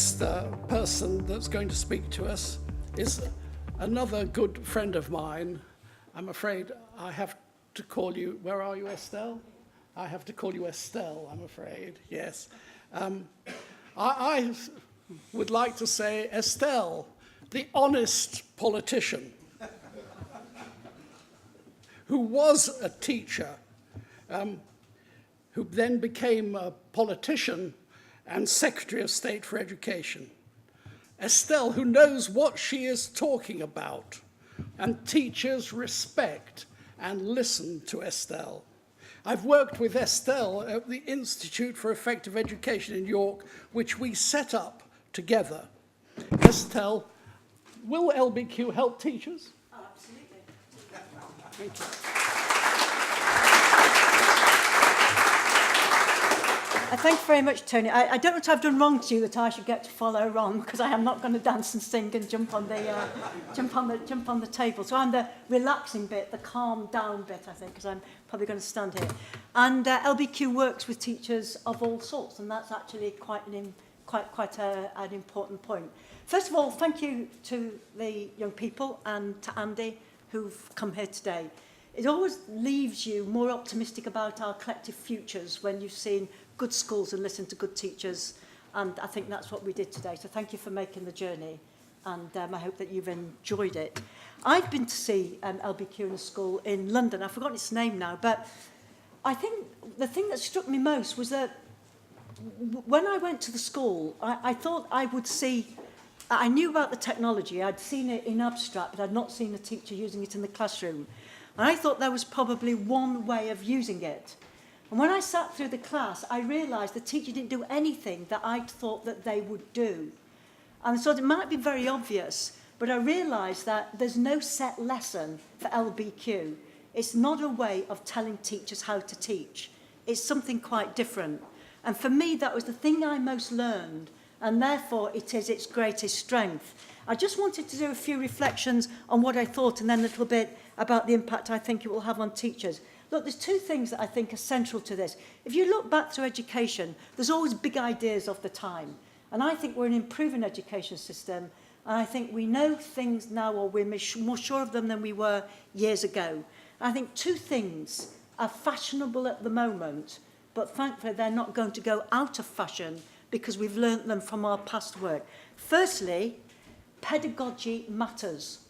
next person that's going to speak to us is another good friend of mine. I'm afraid I have to call you, where are you, Estelle? I have to call you Estelle, I'm afraid, yes. I would like to say Estelle, the honest politician, who was a teacher, who then became a politician and Secretary of State for Education. Estelle, who knows what she is talking about, and teachers respect and listen to Estelle. I've worked with Estelle at the Institute for Effective Education in York, which we set up together. Estelle, will LbQ help teachers? Oh, absolutely. Thank you. Thank you very much, Tony. I don't know what I've done wrong to you that I should get to follow wrong, because I am not going to dance and sing and jump on the table. So I'm the relaxing bit, the calm down bit, I think, because I'm probably going to stand here. And LbQ works with teachers of all sorts, and that's actually quite an important point. First of all, thank you to the young people and to Andy who've come here today. It always leaves you more optimistic about our collective futures when you've seen good schools and listened to good teachers, and I think that's what we did today. So thank you for making the journey, and I hope that you've enjoyed it. I've been to see LbQ in a school in London. I've forgotten its name now, but I think the thing that struck me most was that when I went to the school, I thought I would see, I knew about the technology, I'd seen it in abstract, but I'd not seen a teacher using it in the classroom. And I thought there was probably one way of using it. And when I sat through the class, I realised the teacher didn't do anything that I thought that they would do. And so it might be very obvious, but I realised that there's no set lesson for LbQ. It's not a way of telling teachers how to teach. It's something quite different. And for me, that was the thing I most learned, and therefore it is its greatest strength. I just wanted to do a few reflections on what I thought, and then a little bit about the impact I think it will have on teachers. Look, there's two things that I think are central to this. If you look back through education, there's always big ideas of the time. And I think we're an improving education system, and I think we know things now, or we're more sure of them than we were years ago. And I think two things are fashionable at the moment, but thankfully they're not going to go out of fashion because we've learnt them from our past work. Firstly, pedagogy matters.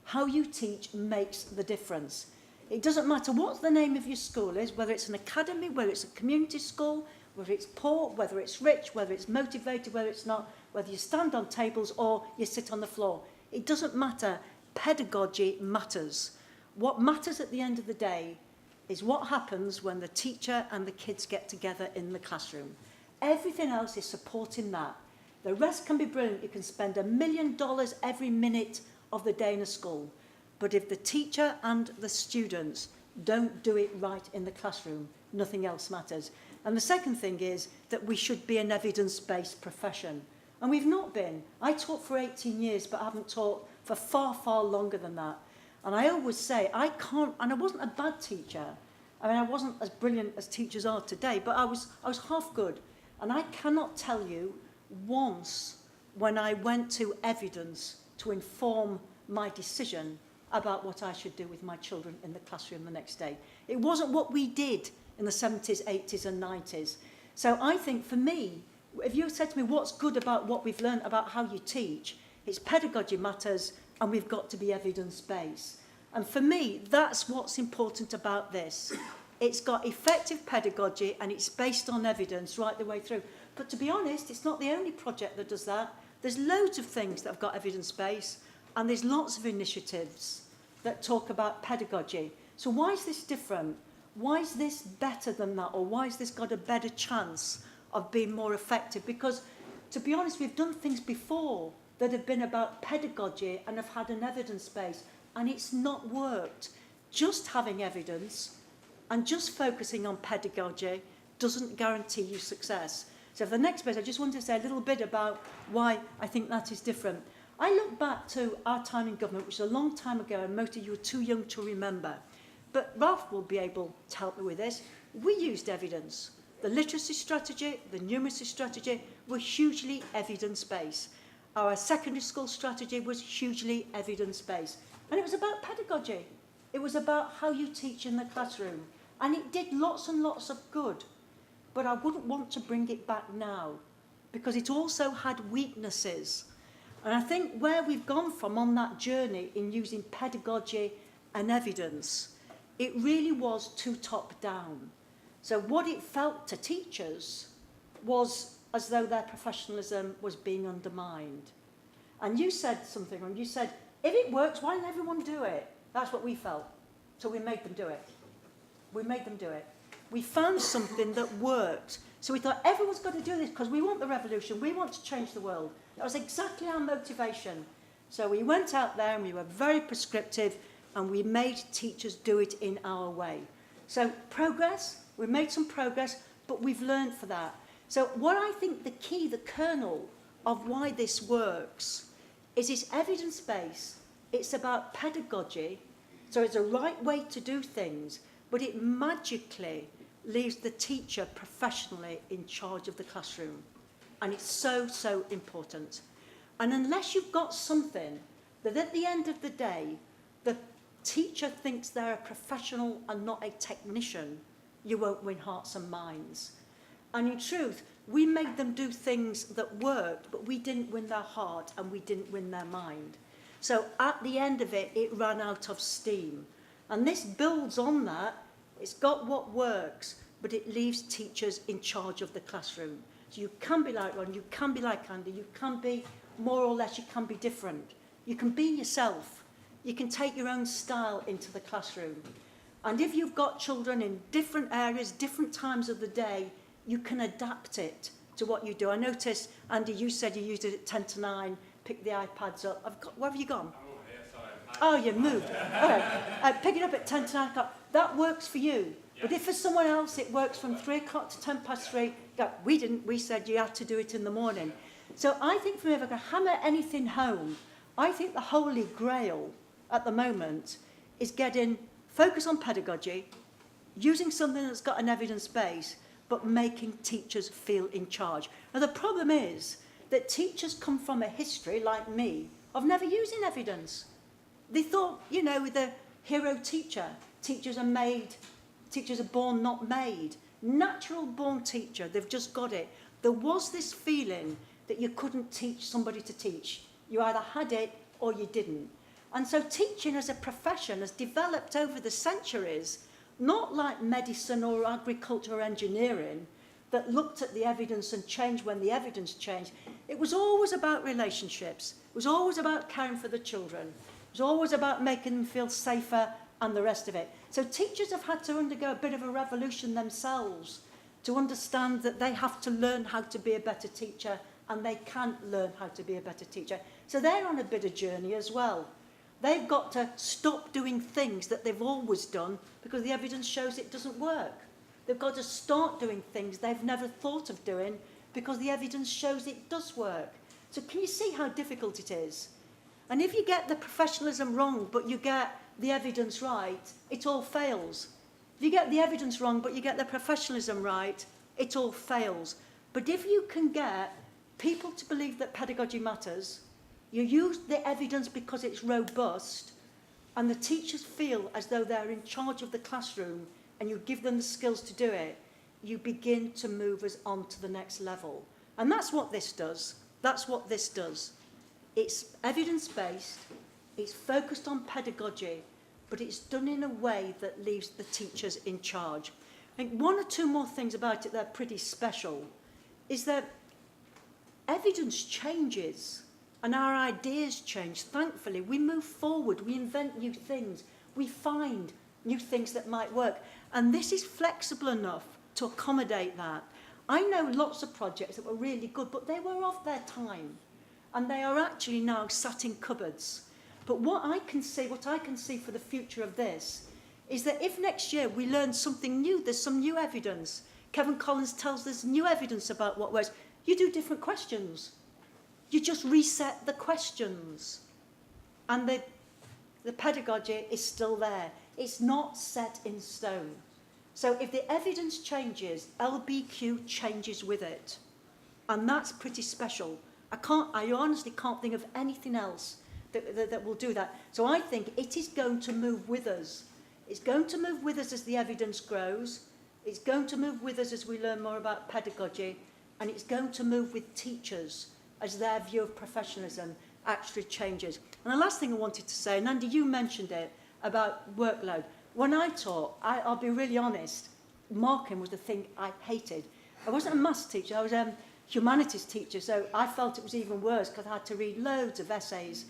How you teach makes the difference. It doesn't matter what the name of your school is, whether it's an academy, whether it's a community school, whether it's poor, whether it's rich, whether it's motivated, whether it's not, whether you stand on tables or you sit on the floor. It doesn't matter. Pedagogy matters. What matters at the end of the day is what happens when the teacher and the kids get together in the classroom. Everything else is supporting that. The rest can be brilliant. You can spend $1 million every minute of the day in a school. But if the teacher and the students don't do it right in the classroom, nothing else matters. And the second thing is that we should be an evidence-based profession. And we've not been. I taught for 18 years, but I haven't taught for far, far longer than that. And I always say, I can't, and I wasn't a bad teacher. I mean, I wasn't as brilliant as teachers are today, but I was half good. And I cannot tell you once when I went to evidence to inform my decision about what I should do with my children in the classroom the next day. It wasn't what we did in the 70s, 80s and 90s. So I think for me, if you said to me what's good about what we've learned about how you teach, it's pedagogy matters and we've got to be evidence-based. And for me, that's what's important about this. It's got effective pedagogy and it's based on evidence right the way through. But to be honest, it's not the only project that does that. There's loads of things that have got evidence-based, and there's lots of initiatives that talk about pedagogy. So why is this different? Why is this better than that? Or why has this got a better chance of being more effective? Because, to be honest, we've done things before that have been about pedagogy and have had an evidence base, and it's not worked. Just having evidence and just focusing on pedagogy doesn't guarantee you success. So for the next bit, I just wanted to say a little bit about why I think that is different. I look back to our time in government, which is a long time ago, and most of you are too young to remember. But Ralph will be able to help me with this. We used evidence. The literacy strategy, the numeracy strategy, were hugely evidence-based. Our secondary school strategy was hugely evidence-based. And it was about pedagogy. It was about how you teach in the classroom. And it did lots and lots of good. But I wouldn't want to bring it back now, because it also had weaknesses. And I think where we've gone from on that journey in using pedagogy and evidence, it really was too top-down. So what it felt to teachers was as though their professionalism was being undermined. And you said something, and you said, if it works, why doesn't everyone do it? That's what we felt. So we made them do it. We made them do it. We found something that worked. So we thought, everyone's got to do this because we want the revolution. We want to change the world. That was exactly our motivation. So we went out there and we were very prescriptive and we made teachers do it in our way. So progress, we made some progress, but we've learned for that. So what I think the key, the kernel of why this works is it's evidence-based. It's about pedagogy. So it's a right way to do things, but it magically leaves the teacher professionally in charge of the classroom. And it's so, so important. And unless you've got something that at the end of the day, the teacher thinks they're a professional and not a technician, you won't win hearts and minds. And in truth, we made them do things that worked, but we didn't win their heart and we didn't win their mind. So at the end of it, it ran out of steam. And this builds on that. It's got what works, but it leaves teachers in charge of the classroom. So you can be like Ron, you can be like Andy, you can be more or less, you can be different. You can be yourself. You can take your own style into the classroom. And if you've got children in different areas, different times of the day, you can adapt it to what you do. I noticed, Andy, you said you used it at 10 to 9, pick the iPads up. Where have you gone? Oh, you moved. Okay. Pick it up at 10 to 9 o'clock. That works for you. Yeah. But if for someone else it works from 3 o'clock to 10 past 3, we didn't. We said you had to do it in the morning. So I think for me, if I can hammer anything home, I think the holy grail at the moment is getting focus on pedagogy, using something that's got an evidence base, but making teachers feel in charge. Now the problem is that teachers come from a history, like me, of never using evidence. They thought, you know, with the hero teacher, teachers are born, not made. Natural born teacher, they've just got it. There was this feeling that you couldn't teach somebody to teach. You either had it or you didn't. And so teaching as a profession has developed over the centuries, not like medicine or agriculture or engineering, that looked at the evidence and changed when the evidence changed. It was always about relationships. It was always about caring for the children. It was always about making them feel safer and the rest of it. So teachers have had to undergo a bit of a revolution themselves to understand that they have to learn how to be a better teacher, and they can learn how to be a better teacher. So they're on a bit of journey as well. They've got to stop doing things that they've always done because the evidence shows it doesn't work. They've got to start doing things they've never thought of doing because the evidence shows it does work. So can you see how difficult it is? And if you get the professionalism wrong, but you get the evidence right, it all fails. If you get the evidence wrong, but you get the professionalism right, it all fails. But if you can get people to believe that pedagogy matters, you use the evidence because it's robust, and the teachers feel as though they're in charge of the classroom, and you give them the skills to do it, you begin to move us on to the next level. And that's what this does. That's what this does. It's evidence-based, it's focused on pedagogy, but it's done in a way that leaves the teachers in charge. I think one or two more things about it that are pretty special is that evidence changes and our ideas change. Thankfully, we move forward, we invent new things, we find new things that might work. And this is flexible enough to accommodate that. I know lots of projects that were really good, but they were of their time. And they are actually now sat in cupboards. But what I can see for the future of this is that if next year we learn something new, there's some new evidence. Kevin Collins tells us new evidence about what works. You do different questions. You just reset the questions. And the pedagogy is still there. It's not set in stone. So if the evidence changes, LbQ changes with it. And that's pretty special. I honestly can't think of anything else that will do that. So I think it is going to move with us. It's going to move with us as the evidence grows. It's going to move with us as we learn more about pedagogy. And it's going to move with teachers as their view of professionalism actually changes. And the last thing I wanted to say, and Andy, you mentioned it, about workload. When I taught, I'll be really honest, marking was the thing I hated. I wasn't a maths teacher, I was a humanities teacher, so I felt it was even worse because I had to read loads of essays,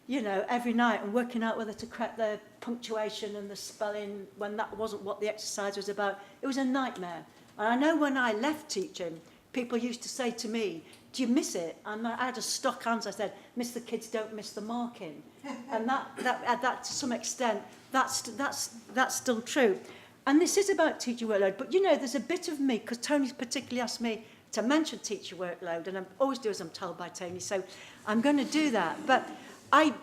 you know, every night and working out whether to correct the punctuation and the spelling when that wasn't what the exercise was about. It was a nightmare. And I know when I left teaching, people used to say to me, do you miss it? And I had a stock answer. I said, miss the kids, don't miss the marking. And that to some extent, that's still true. And this is about teacher workload. But, you know, there's a bit of me, because Tony's particularly asked me to mention teacher workload, and I always do as I'm told by Tony, so I'm going to do that. But I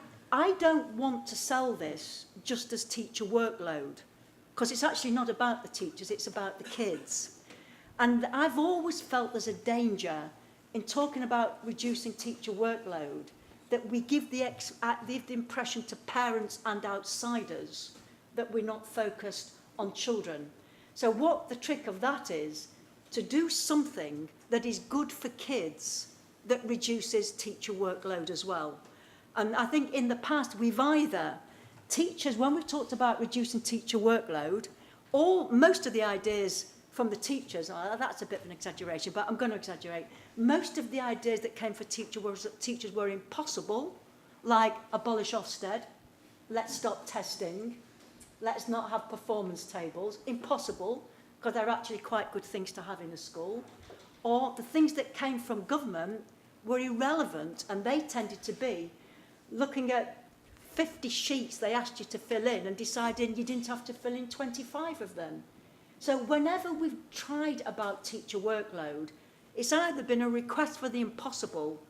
don't want to sell this just as teacher workload, because it's actually not about the teachers, it's about the kids. And I've always felt there's a danger in talking about reducing teacher workload, that we give the impression to parents and outsiders that we're not focused on children. So what the trick of that is, to do something that is good for kids that reduces teacher workload as well. And I think in the past, we've either, teachers, when we've talked about reducing teacher workload, most of the ideas from the teachers, that's a bit of an exaggeration, but I'm going to exaggerate. Most of the ideas that came for teachers were impossible, like abolish Ofsted, let's stop testing, let's not have performance tables. Impossible, because they're actually quite good things to have in a school. Or the things that came from government were irrelevant, and they tended to be looking at 50 sheets they asked you to fill in and deciding you didn't have to fill in 25 of them. So whenever we've tried about teacher workload, it's either been a request for the impossible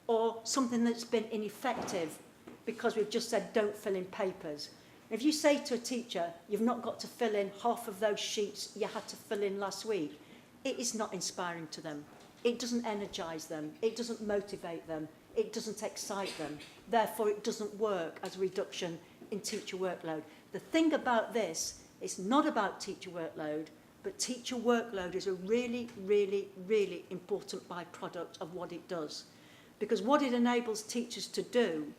or something that's been ineffective because we've just said don't fill in papers. If you say to a teacher, you've not got to fill in half of those sheets you had to fill in last week, it is not inspiring to them. It doesn't energise them. It doesn't motivate them. It doesn't excite them. Therefore, it doesn't work as a reduction in teacher workload. The thing about this, it's not about teacher workload, but teacher workload is a really, really, really important byproduct of what it does. Because what it enables teachers to do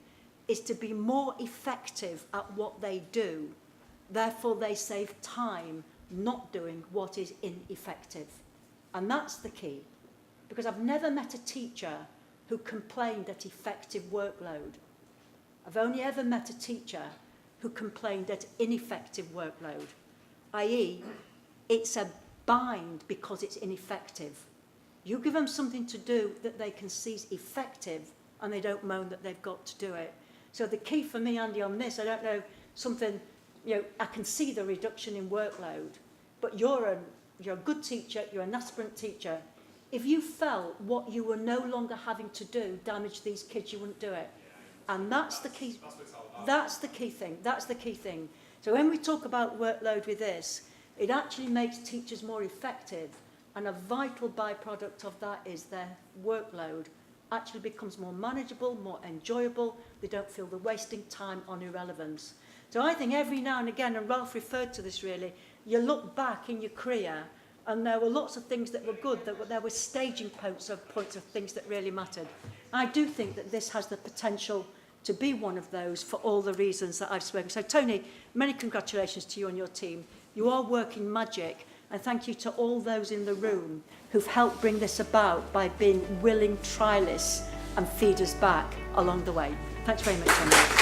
is to be more effective at what they do. Therefore, they save time not doing what is ineffective. And that's the key. Because I've never met a teacher who complained at effective workload. I've only ever met a teacher who complained at ineffective workload, i.e., it's a bind because it's ineffective. You give them something to do that they can see is effective, and they don't moan that they've got to do it. So the key for me, Andy, on this, I don't know, something, you know, I can see the reduction in workload, but you're a good teacher, you're an aspirant teacher. If you felt what you were no longer having to do damaged these kids, you wouldn't do it. And that's the key. That's the key thing. That's the key thing. So when we talk about workload with this, it actually makes teachers more effective, and a vital byproduct of that is their workload actually becomes more manageable, more enjoyable. They don't feel they're wasting time on irrelevance. So I think every now and again, and Ralph referred to this really, you look back in your career and there were lots of things that were good, there were staging points of things that really mattered. I do think that this has the potential to be one of those for all the reasons that I've spoken. So Tony, many congratulations to you and your team. You are working magic, and thank you to all those in the room who've helped bring this about by being willing trialists and feeders back along the way. Thanks very much, Tony.